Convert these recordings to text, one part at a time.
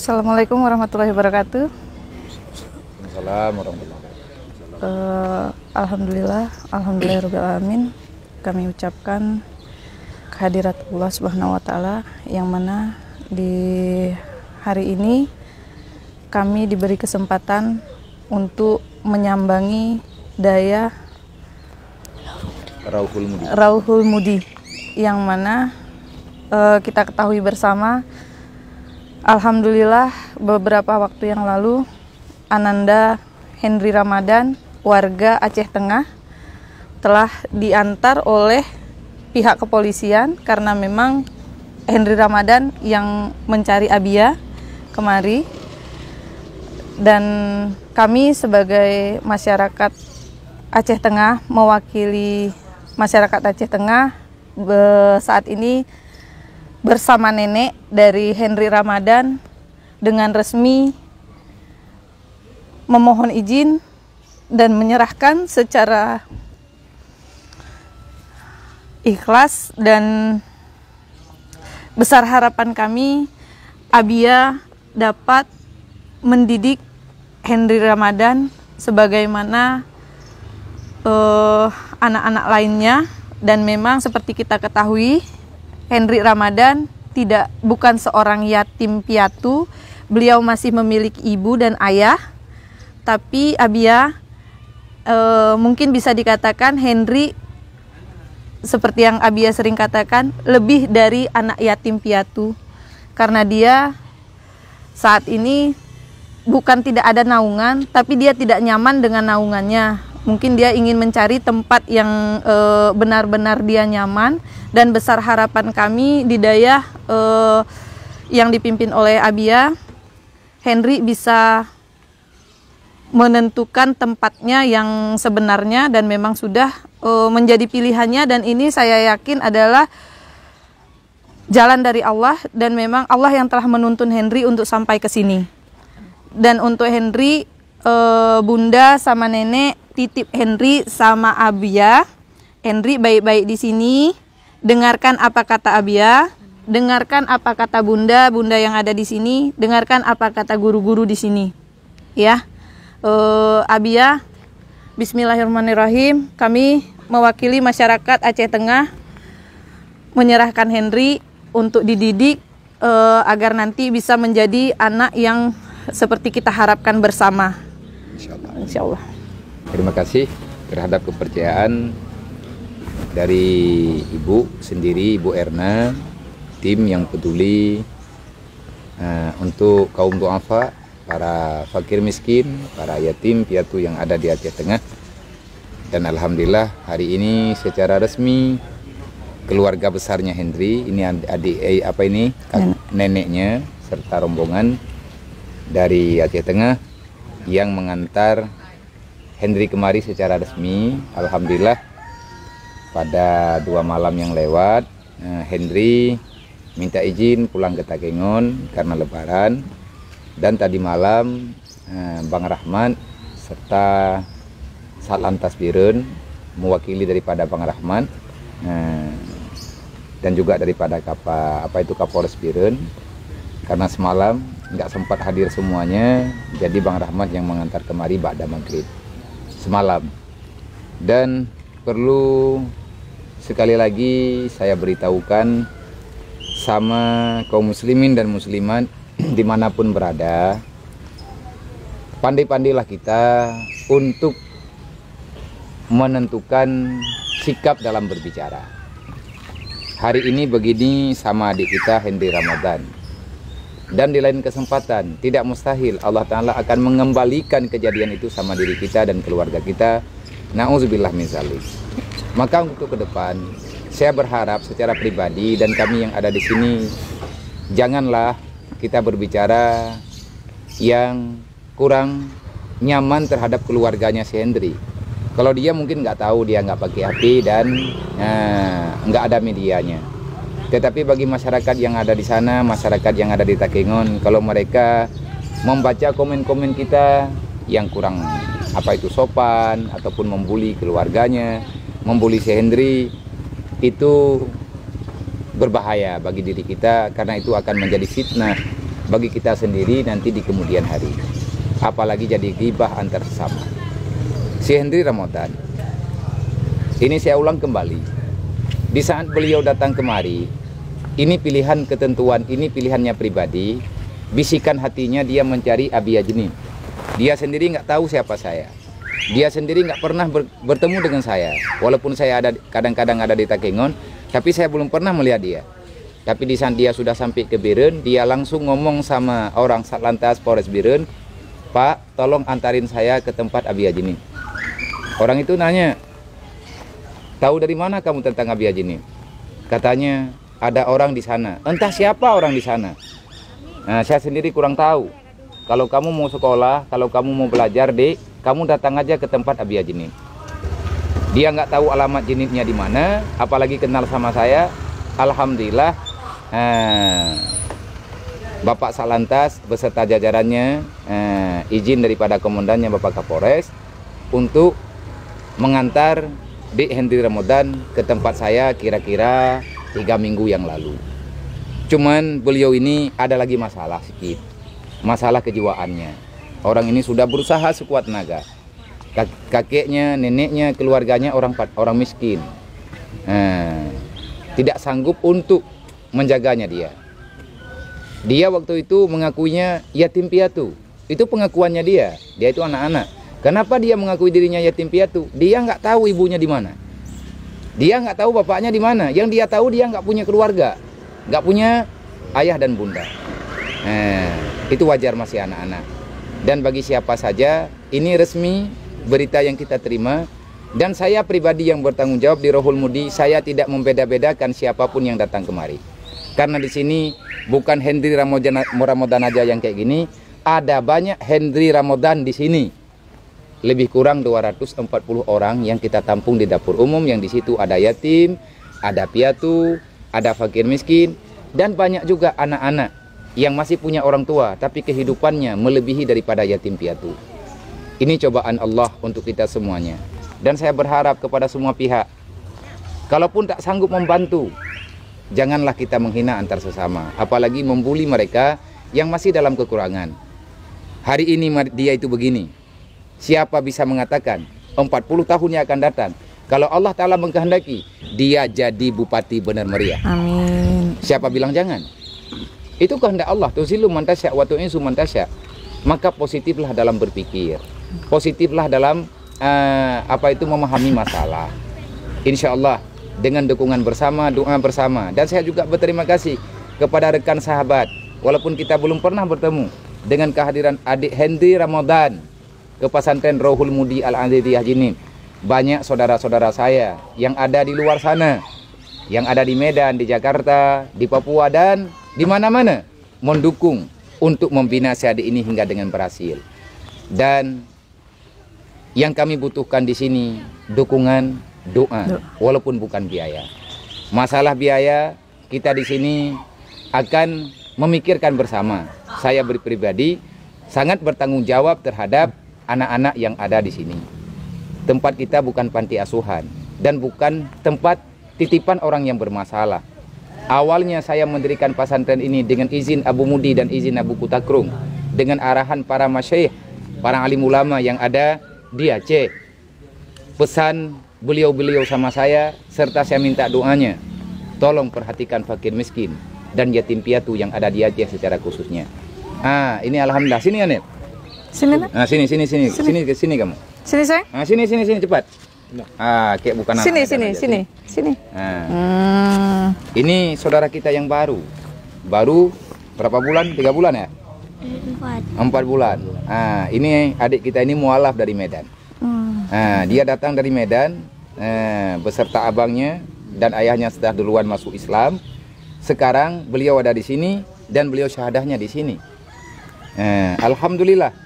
Assalamualaikum warahmatullahi wabarakatuh. Assalamualaikum warahmatullahi wabarakatuh. Alhamdulillahirrahmanirrahim. Kami ucapkan kehadirat Allah Subhanahu wa Ta'ala, yang mana di hari ini kami diberi kesempatan untuk menyambangi daya Rauhul Mudi, yang mana kita ketahui bersama, alhamdulillah beberapa waktu yang lalu Ananda Henry Ramadan, warga Aceh Tengah, telah diantar oleh pihak kepolisian karena memang Henry Ramadan yang mencari Abia kemari, dan kami sebagai masyarakat Aceh Tengah, mewakili masyarakat Aceh Tengah saat ini bersama nenek dari Henry Ramadan dengan resmi memohon izin dan menyerahkan secara ikhlas, dan besar harapan kami Abia dapat mendidik Henry Ramadan sebagaimana anak-anak lainnya. Dan memang seperti kita ketahui, Henry Ramadan bukan seorang yatim piatu. Beliau masih memiliki ibu dan ayah. Tapi Abia mungkin bisa dikatakan Henry, seperti yang Abia sering katakan, lebih dari anak yatim piatu, karena dia saat ini bukan tidak ada naungan, tapi dia tidak nyaman dengan naungannya. Mungkin dia ingin mencari tempat yang benar-benar dia nyaman, dan besar harapan kami di daya yang dipimpin oleh Abia, Henry bisa menentukan tempatnya yang sebenarnya, dan memang sudah menjadi pilihannya, dan ini saya yakin adalah jalan dari Allah, dan memang Allah yang telah menuntun Henry untuk sampai ke sini. Dan untuk Henry, Bunda sama nenek titip Henry sama Abia. Henry baik-baik di sini, dengarkan apa kata Abia, dengarkan apa kata Bunda yang ada di sini, dengarkan apa kata guru-guru di sini. Ya. Abia, bismillahirrahmanirrahim, kami mewakili masyarakat Aceh Tengah menyerahkan Henry untuk dididik agar nanti bisa menjadi anak yang seperti kita harapkan bersama. Insyaallah. Terima kasih terhadap kepercayaan dari Ibu sendiri, Ibu Erna, tim yang peduli untuk kaum duafa, para fakir miskin, para yatim piatu yang ada di Aceh Tengah. Dan alhamdulillah hari ini secara resmi keluarga besarnya Henry, ini adik neneknya serta rombongan dari Aceh Tengah yang mengantar Henry kemari secara resmi. Alhamdulillah pada 2 malam yang lewat, Henry minta izin pulang ke Takengon karena lebaran. Dan tadi malam Bang Rahmat serta Satlantas Birun mewakili daripada Bang Rahmat dan juga daripada Kapolres Birun, karena semalam nggak sempat hadir semuanya, jadi Bang Rahmat yang mengantar kemari ba'da maghrib semalam. Dan perlu sekali lagi saya beritahukan sama kaum muslimin dan muslimat dimanapun berada, pandai-pandailah kita untuk menentukan sikap dalam berbicara. Hari ini begini sama adik kita Henry Ramadan, dan di lain kesempatan tidak mustahil Allah Ta'ala akan mengembalikan kejadian itu sama diri kita dan keluarga kita. Na'udzubillah min dzalik. Maka untuk ke depan saya berharap secara pribadi dan kami yang ada di sini, janganlah kita berbicara yang kurang nyaman terhadap keluarganya si Henry. Kalau dia mungkin nggak tahu, dia nggak pakai HP dan nggak ada medianya. Tetapi bagi masyarakat yang ada di sana, masyarakat yang ada di Takengon, kalau mereka membaca komen-komen kita yang kurang sopan, ataupun membuli keluarganya, membuli si Henry, itu berbahaya bagi diri kita, karena itu akan menjadi fitnah bagi kita sendiri nanti di kemudian hari. Apalagi jadi ghibah antar sesama. Si Henry Ramadan, ini saya ulang kembali, di saat beliau datang kemari, ini pilihan ketentuan, ini pilihannya pribadi. Bisikan hatinya dia mencari Abi Yajnin. Dia sendiri nggak tahu siapa saya. Dia sendiri nggak pernah bertemu dengan saya. Walaupun saya ada kadang-kadang ada di Takengon, tapi saya belum pernah melihat dia. Tapi di saat dia sudah sampai ke Biren, dia langsung ngomong sama orang Satlantas Polres Biren, "Pak, tolong antarin saya ke tempat Abi Yajnin." Orang itu nanya, "Tahu dari mana kamu tentang Abi Yajnin?" Katanya, "Ada orang di sana." Entah siapa orang di sana. Nah, saya sendiri kurang tahu. Kalau kamu mau sekolah, kalau kamu mau belajar, Dek, kamu datang aja ke tempat Abi Yajnin. Dia nggak tahu alamat jenitnya di mana, apalagi kenal sama saya. Alhamdulillah, Bapak Satlantas beserta jajarannya izin daripada komandannya Bapak Kapolres untuk mengantar Dik Henry Ramadan ke tempat saya kira-kira 3 minggu yang lalu. Cuman beliau ini ada lagi masalah sedikit, masalah kejiwaannya. Orang ini sudah berusaha sekuat tenaga. Kakeknya, neneknya, keluarganya orang miskin. Tidak sanggup untuk menjaganya dia. Dia waktu itu mengakuinya yatim piatu. Itu pengakuannya dia. Dia itu anak-anak. Kenapa dia mengakui dirinya yatim piatu? Dia nggak tahu ibunya di mana. Dia nggak tahu bapaknya di mana. Yang dia tahu dia nggak punya keluarga, nggak punya ayah dan bunda. Itu wajar masih anak-anak. Dan bagi siapa saja, ini resmi berita yang kita terima. Dan saya pribadi yang bertanggung jawab di Rohul Mudi, saya tidak membeda-bedakan siapapun yang datang kemari. Karena di sini bukan Henry Ramadan aja yang kayak gini, ada banyak Henry Ramadan di sini. Lebih kurang 240 orang yang kita tampung di dapur umum, yang di situ ada yatim, ada piatu, ada fakir miskin, dan banyak juga anak-anak yang masih punya orang tua tapi kehidupannya melebihi daripada yatim piatu. Ini cobaan Allah untuk kita semuanya. Dan saya berharap kepada semua pihak, kalaupun tak sanggup membantu, janganlah kita menghina antar sesama, apalagi membuli mereka yang masih dalam kekurangan. Hari ini dia itu begini, siapa bisa mengatakan 40 tahun yang akan datang, kalau Allah Ta'ala mengkehendaki, dia jadi bupati Benar Meriah. Amin. Siapa bilang jangan? Itu kehendak Allah. Tuzilu man tasya wa tu'izzu man tasya. Maka positiflah dalam berpikir, positiflah dalam memahami masalah. Insya Allah dengan dukungan bersama, doa bersama. Dan saya juga berterima kasih kepada rekan sahabat, walaupun kita belum pernah bertemu, dengan kehadiran adik Henry Ramadan ke pesantren Rohul Mudi Al-Aziziyah Jinin. Banyak saudara-saudara saya yang ada di luar sana, yang ada di Medan, di Jakarta, di Papua, dan di mana-mana mendukung untuk membina si adik ini hingga dengan berhasil. Dan yang kami butuhkan di sini dukungan, doa, walaupun bukan biaya. Masalah biaya kita di sini akan memikirkan bersama. Saya pribadi sangat bertanggung jawab terhadap anak-anak yang ada di sini. Tempat kita bukan panti asuhan dan bukan tempat titipan orang yang bermasalah. Awalnya saya mendirikan pesantren ini dengan izin Abu Mudi dan izin Abu Kutakrung, dengan arahan para masyaikh, para alim ulama yang ada di Aceh. Pesan beliau-beliau sama saya, serta saya minta doanya, tolong perhatikan fakir miskin dan yatim piatu yang ada di Aceh secara khususnya. Ini alhamdulillah. Sini Anil. Sini nak. Sini kamu. Sini sayang. Sini cepat. Kayak bukan Sini. Ini saudara kita yang baru berapa bulan? 3 bulan ya? 4 bulan. Ini adik kita ini mualaf dari Medan. Dia datang dari Medan beserta abangnya dan ayahnya sudah duluan masuk Islam. Sekarang beliau ada di sini dan beliau syahadahnya di sini. Alhamdulillah.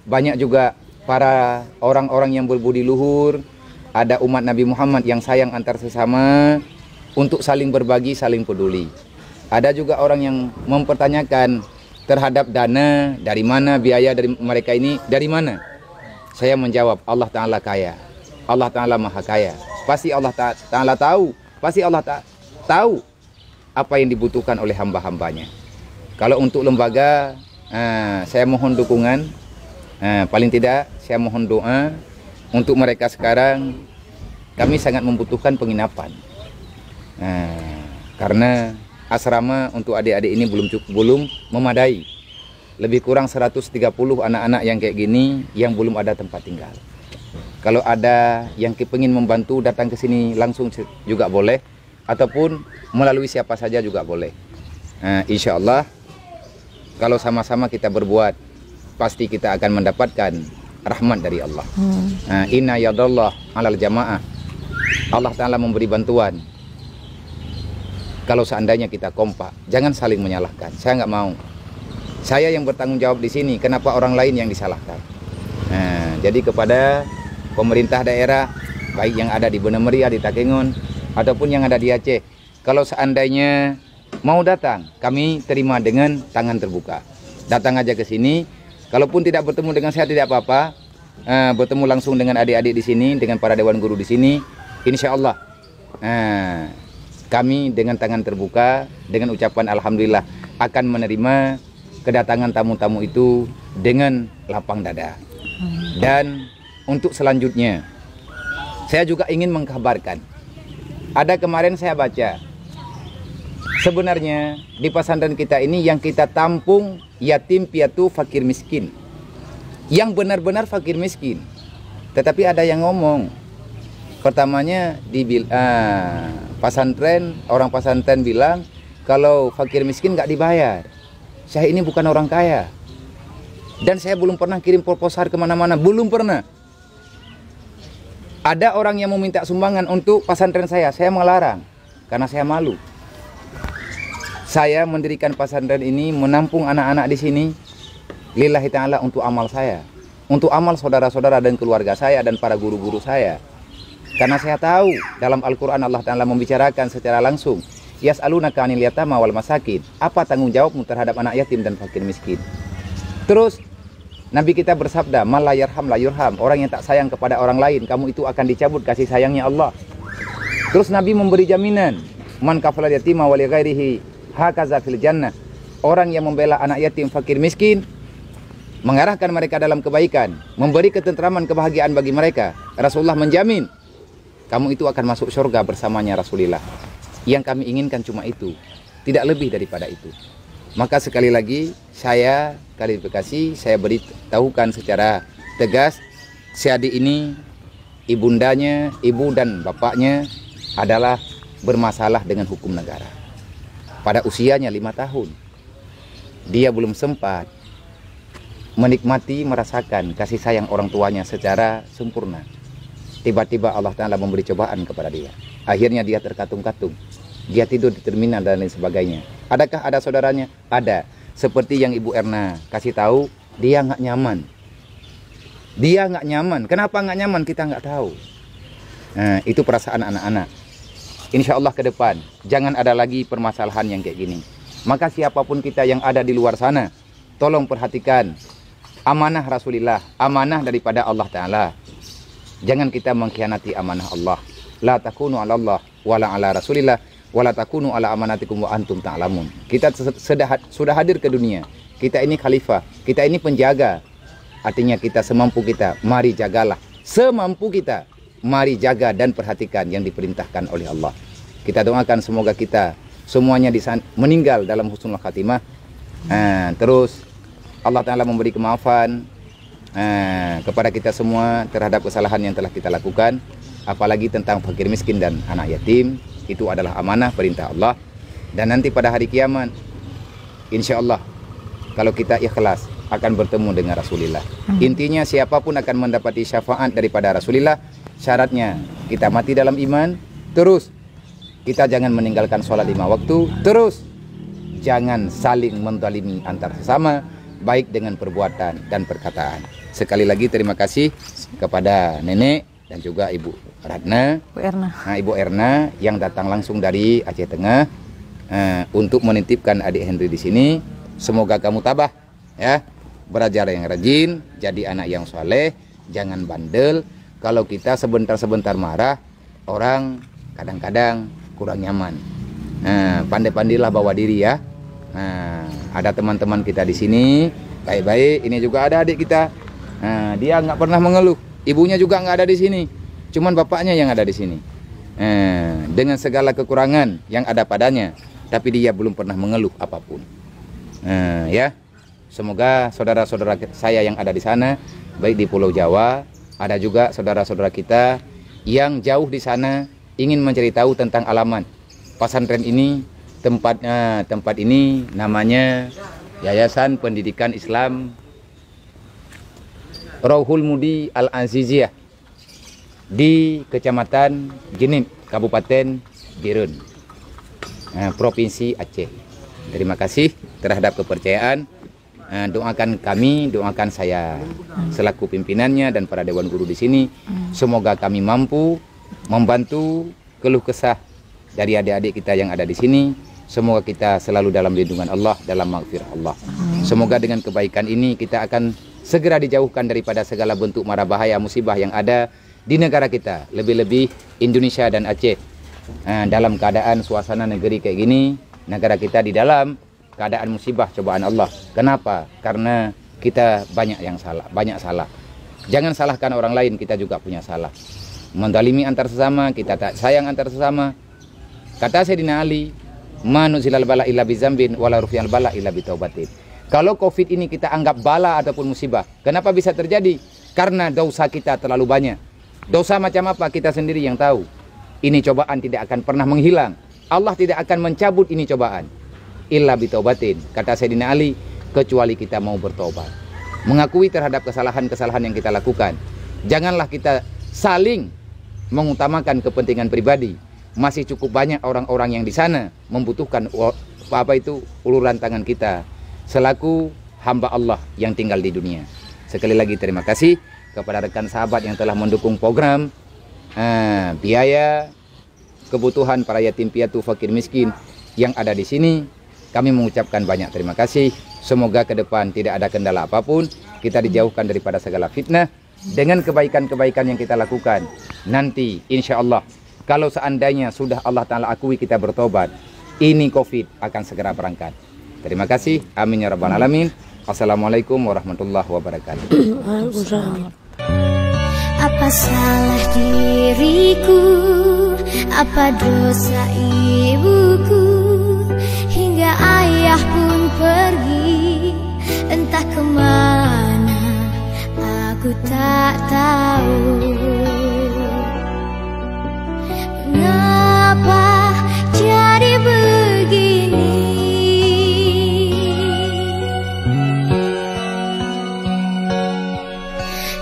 Banyak juga para orang-orang yang berbudi luhur, ada umat Nabi Muhammad yang sayang antar sesama untuk saling berbagi, saling peduli. Ada juga orang yang mempertanyakan terhadap dana, dari mana biaya dari mereka ini, dari mana? Saya menjawab, Allah Ta'ala kaya, Allah Ta'ala maha kaya. Pasti Allah Ta'ala tahu, pasti Allah tahu apa yang dibutuhkan oleh hamba-hambanya. Kalau untuk lembaga, saya mohon dukungan. Paling tidak saya mohon doa untuk mereka sekarang. Kami sangat membutuhkan penginapan. Karena asrama untuk adik-adik ini belum memadai. Lebih kurang 130 anak-anak yang kayak gini yang belum ada tempat tinggal. Kalau ada yang kepingin membantu, datang ke sini langsung juga boleh, ataupun melalui siapa saja juga boleh. Insya Allah kalau sama-sama kita berbuat, pasti kita akan mendapatkan rahmat dari Allah. Inna yadallah alal jamaah. Allah Ta'ala memberi bantuan kalau seandainya kita kompak. Jangan saling menyalahkan. Saya nggak mau. Saya yang bertanggung jawab di sini, kenapa orang lain yang disalahkan? Jadi kepada pemerintah daerah, baik yang ada di Bena Meriah, di Takengon, ataupun yang ada di Aceh, kalau seandainya mau datang, kami terima dengan tangan terbuka. Datang aja ke sini. Kalaupun tidak bertemu dengan saya tidak apa-apa, bertemu langsung dengan adik-adik di sini, dengan para dewan guru di sini, insya Allah kami dengan tangan terbuka, dengan ucapan alhamdulillah akan menerima kedatangan tamu-tamu itu dengan lapang dada. Dan untuk selanjutnya, saya juga ingin mengkabarkan, ada kemarin saya baca, sebenarnya di pesantren kita ini yang kita tampung yatim piatu fakir miskin, yang benar-benar fakir miskin. Tetapi ada yang ngomong, pertamanya di pesantren, orang pesantren bilang kalau fakir miskin nggak dibayar. Saya ini bukan orang kaya, dan saya belum pernah kirim proposal kemana-mana, belum pernah. Ada orang yang meminta sumbangan untuk pesantren saya melarang karena saya malu. Saya mendirikan pesantren ini, menampung anak-anak di sini lillahi ta'ala, untuk amal saya, untuk amal saudara-saudara dan keluarga saya dan para guru-guru saya. Karena saya tahu dalam Al-Quran Allah Ta'ala membicarakan secara langsung, yas'alunaka 'anil yatama wal masakin. Apa tanggung jawabmu terhadap anak yatim dan fakir miskin? Terus Nabi kita bersabda, man la yarham la yurham. Orang yang tak sayang kepada orang lain, kamu itu akan dicabut kasih sayangnya Allah. Terus Nabi memberi jaminan, man kafala yatima wa li ghairihi hakaza fil jannah. Orang yang membela anak yatim fakir miskin, mengarahkan mereka dalam kebaikan, memberi ketentraman kebahagiaan bagi mereka, Rasulullah menjamin kamu itu akan masuk surga bersamanya Rasulullah. Yang kami inginkan cuma itu, tidak lebih daripada itu. Maka sekali lagi saya klarifikasi, saya beritahukan secara tegas, si adik ini ibundanya, ibu dan bapaknya adalah bermasalah dengan hukum negara. Pada usianya 5 tahun, dia belum sempat menikmati, merasakan kasih sayang orang tuanya secara sempurna. Tiba-tiba Allah Ta'ala memberi cobaan kepada dia. Akhirnya dia terkatung-katung. Dia tidur di terminal dan lain sebagainya. Adakah ada saudaranya? Ada. Seperti yang Ibu Erna kasih tahu, dia nggak nyaman. Dia nggak nyaman. Kenapa nggak nyaman? Kita nggak tahu. Nah, itu perasaan anak-anak. Insya Allah ke depan, jangan ada lagi permasalahan yang kayak gini. Maka siapapun kita yang ada di luar sana, tolong perhatikan amanah Rasulullah, amanah daripada Allah Ta'ala. Jangan kita mengkhianati amanah Allah. La takunu ala Allah wala ala Rasulillah wala takunu ala amanatikum wa antum ta'lamun. Kita sudah hadir ke dunia. Kita ini khalifah, kita ini penjaga. Artinya kita semampu kita, mari jagalah. Semampu kita, mari jaga dan perhatikan yang diperintahkan oleh Allah. Kita doakan semoga kita semuanya meninggal dalam husnul khatimah. Terus Allah Ta'ala memberi kemaafan kepada kita semua terhadap kesalahan yang telah kita lakukan. Apalagi tentang fakir miskin dan anak yatim, itu adalah amanah perintah Allah. Dan nanti pada hari kiamat, insya Allah kalau kita ikhlas akan bertemu dengan Rasulullah. Intinya siapapun akan mendapati syafaat daripada Rasulullah. Syaratnya kita mati dalam iman, terus kita jangan meninggalkan sholat 5 waktu, terus jangan saling menzalimi antar sesama, baik dengan perbuatan dan perkataan. Sekali lagi terima kasih kepada nenek dan juga Ibu Ratna, Ibu Erna yang datang langsung dari Aceh Tengah untuk menitipkan adik Henry di sini. Semoga kamu tabah, ya, belajar yang rajin, jadi anak yang soleh, jangan bandel. Kalau kita sebentar-sebentar marah, orang kadang-kadang kurang nyaman. Pandai-pandailah bawa diri, ya. Nah, ada teman-teman kita di sini baik-baik. Ini juga ada adik kita. Nah, dia nggak pernah mengeluh. Ibunya juga nggak ada di sini. Cuman bapaknya yang ada di sini. Dengan segala kekurangan yang ada padanya, tapi dia belum pernah mengeluh apapun. Ya, semoga saudara-saudara saya yang ada di sana, baik di Pulau Jawa, ada juga saudara-saudara kita yang jauh di sana ingin mencari tahu tentang alamat pesantren ini. Tempat ini namanya Yayasan Pendidikan Islam Rauhul Mudi Al-Aziziyah di Kecamatan Genip, Kabupaten Birun, Provinsi Aceh. Terima kasih terhadap kepercayaan. Doakan kami, doakan saya selaku pimpinannya dan para dewan guru di sini. Semoga kami mampu membantu keluh kesah dari adik-adik kita yang ada di sini. Semoga kita selalu dalam lindungan Allah, dalam maghfirah Allah. Semoga dengan kebaikan ini kita akan segera dijauhkan daripada segala bentuk mara bahaya musibah yang ada di negara kita, lebih-lebih Indonesia dan Aceh. Dalam keadaan suasana negeri kayak gini, negara kita di dalam keadaan musibah cobaan Allah. Kenapa? Karena kita banyak yang salah, banyak salah. Jangan salahkan orang lain, kita juga punya salah. Mendalimi antar sesama, kita tak sayang antar sesama. Kata Sayyidina Ali, manuzilal bala illa bizambin wala rufi'al bala illa bitaubatin. Kalau Covid ini kita anggap bala ataupun musibah, kenapa bisa terjadi? Karena dosa kita terlalu banyak. Dosa macam apa kita sendiri yang tahu. Ini cobaan tidak akan pernah menghilang. Allah tidak akan mencabut ini cobaan illa bitaubatin. Kata Sayyidina Ali, kecuali kita mau bertobat, mengakui terhadap kesalahan-kesalahan yang kita lakukan. Janganlah kita saling mengutamakan kepentingan pribadi. Masih cukup banyak orang-orang yang di sana membutuhkan uluran tangan kita selaku hamba Allah yang tinggal di dunia. Sekali lagi terima kasih kepada rekan sahabat yang telah mendukung program biaya kebutuhan para yatim piatu fakir miskin yang ada di sini. Kami mengucapkan banyak terima kasih. Semoga ke depan tidak ada kendala apapun, kita dijauhkan daripada segala fitnah dengan kebaikan-kebaikan yang kita lakukan. Nanti insya Allah, kalau seandainya sudah Allah Ta'ala akui kita bertobat, ini Covid akan segera berangkat. Terima kasih. Amin ya rabbal alamin. Assalamualaikum warahmatullahi wabarakatuh. Apa salah diriku? Apa dosa ibuku? Hingga ayah pun pergi, entah kemana, aku tak tahu. Mengapa jadi begini?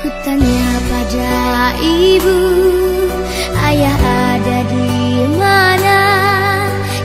Kutanya pada ibu, ayah ada di mana?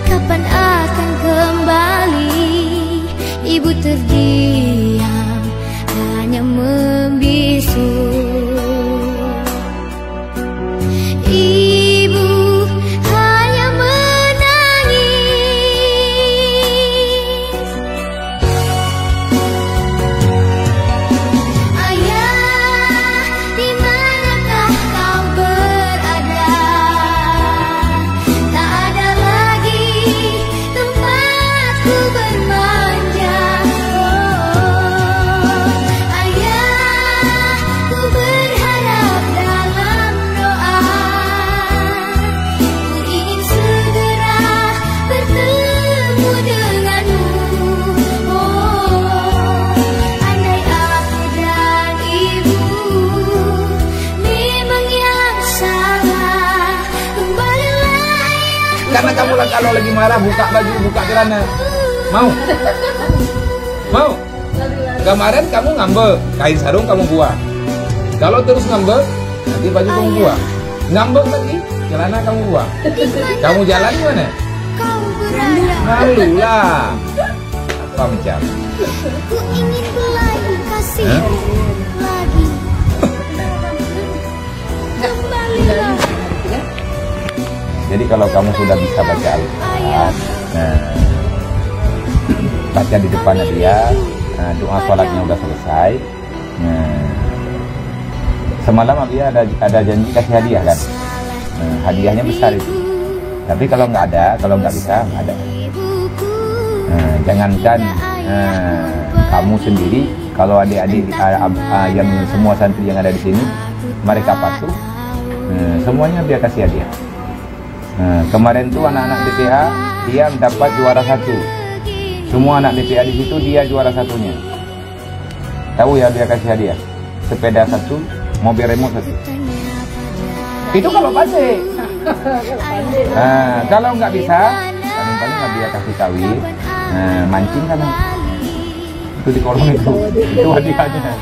Kapan akan kembali? Ibu terdiam, hanya membisu. Karena kamu kalau lagi marah buka baju, buka celana. Mau? Mau? Kemarin kamu ngambek, kain sarung kamu buang. Kalau terus ngambek, nanti baju kamu buang. Ngambek lagi, celana kamu buang. Kamu jalan gimana? Malu lah. Apa macam? Ku ingin lagi kasih lagi. Kembalilah. Jadi kalau kamu sudah bisa baca Al-Quran, baca di depannya dia, doa sholatnya udah selesai. Semalam dia ada janji kasih hadiah kan? Hadiahnya besar itu. Tapi kalau nggak ada, kalau nggak bisa, nggak ada. Jangankan kamu sendiri, kalau adik-adik yang semua santri yang ada di sini mereka patuh, semuanya dia kasih hadiah. Kemarin tuh anak-anak DPA dia mendapat juara 1. Semua anak DPA di situ dia juara 1-nya. Tahu ya dia kasih hadiah? Sepeda 1, mobil remote 1. Itu kalau pasti. Kalau nggak bisa, paling-paling dia kasih kawin, mancing kan? Itu di kolong itu hadiahnya.